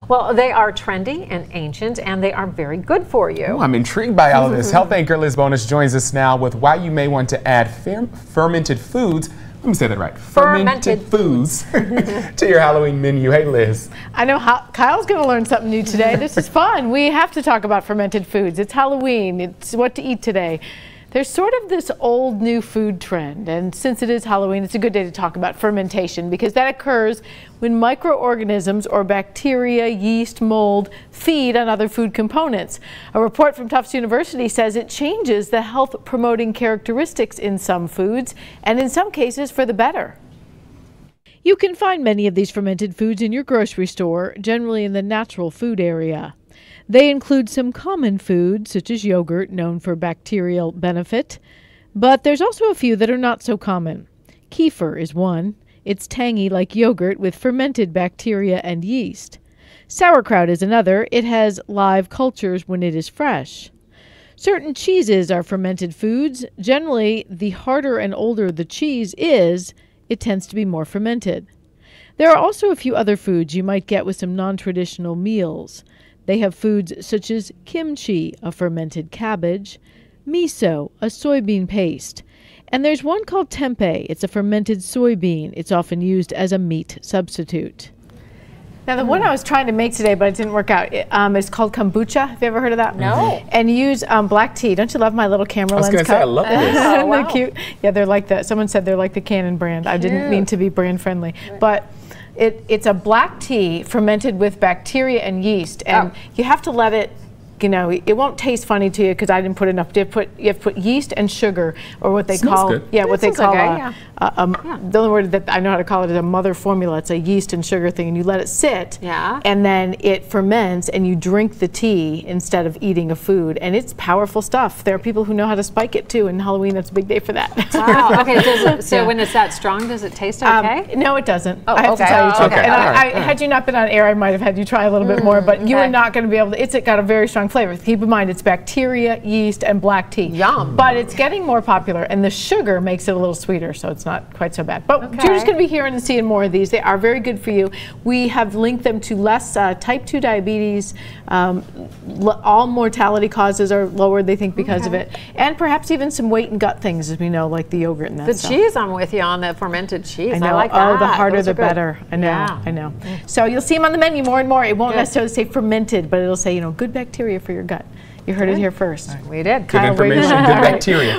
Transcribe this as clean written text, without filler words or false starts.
Well, they are trendy and ancient, and they are very good for you. Oh, I'm intrigued by all of this. Health anchor Liz Bonus joins us now with why you may want to add fermented foods. Let me say that right. Fermented foods to your Halloween menu. Hey, Liz. I know Kyle's going to learn something new today. This is fun. We have to talk about fermented foods. It's Halloween. It's what to eat today. There's sort of this old new food trend, and since it is Halloween, it's a good day to talk about fermentation, because that occurs when microorganisms or bacteria, yeast, mold feed on other food components. A report from Tufts University says it changes the health-promoting characteristics in some foods, and in some cases for the better. You can find many of these fermented foods in your grocery store, generally in the natural food area. They include some common foods, such as yogurt, known for bacterial benefit, but there's also a few that are not so common. Kefir is one. It's tangy like yogurt with fermented bacteria and yeast. Sauerkraut is another. It has live cultures when it is fresh. Certain cheeses are fermented foods. Generally, the harder and older the cheese is, it tends to be more fermented. There are also a few other foods you might get with some non-traditional meals. They have foods such as kimchi, a fermented cabbage, miso, a soybean paste, and there's one called tempeh. It's a fermented soybean. It's often used as a meat substitute. Now, the one I was trying to make today, but it didn't work out, is called kombucha. Have you ever heard of that? No. And use black tea. Don't you love my little camera lens? I was going to say, I love this. Oh, wow. They're cute. Yeah, they're like that. Someone said they're like the Canon brand. I didn't mean to be brand friendly, but it's a black tea fermented with bacteria and yeast, and you have to let it, you know, it won't taste funny to you because I didn't put enough. You have to put yeast and sugar, or what they call, good. yeah, what they call the only word that I know how to call it is a mother formula. It's a yeast and sugar thing, and you let it sit, and then it ferments, and you drink the tea instead of eating a food, and it's powerful stuff. There are people who know how to spike it too, and Halloween, that's a big day for that. Wow. Okay, so when it's that strong, does it taste okay? No, it doesn't. Oh, I have to tell you, okay. And had you not been on air, I might have had you try a little bit more, but you are not going to be able to. It's got a very strong flavor. Keep in mind, it's bacteria, yeast, and black tea. Yum. But it's getting more popular, and the sugar makes it a little sweeter, so it's not quite so bad. But you're just going to be hearing and seeing more of these. They are very good for you. We have linked them to less type 2 diabetes. All mortality causes are lowered, they think, because of it. And perhaps even some weight and gut things, as we know, like the yogurt and that stuff. The cheese, I'm with you on the fermented cheese. I know. I like that. Oh, the harder the better. I know. Yeah. I know. So you'll see them on the menu more and more. It won't necessarily say fermented, but it'll say, you know, good bacteria for your gut. You heard it here first. We did. Good information, good bacteria.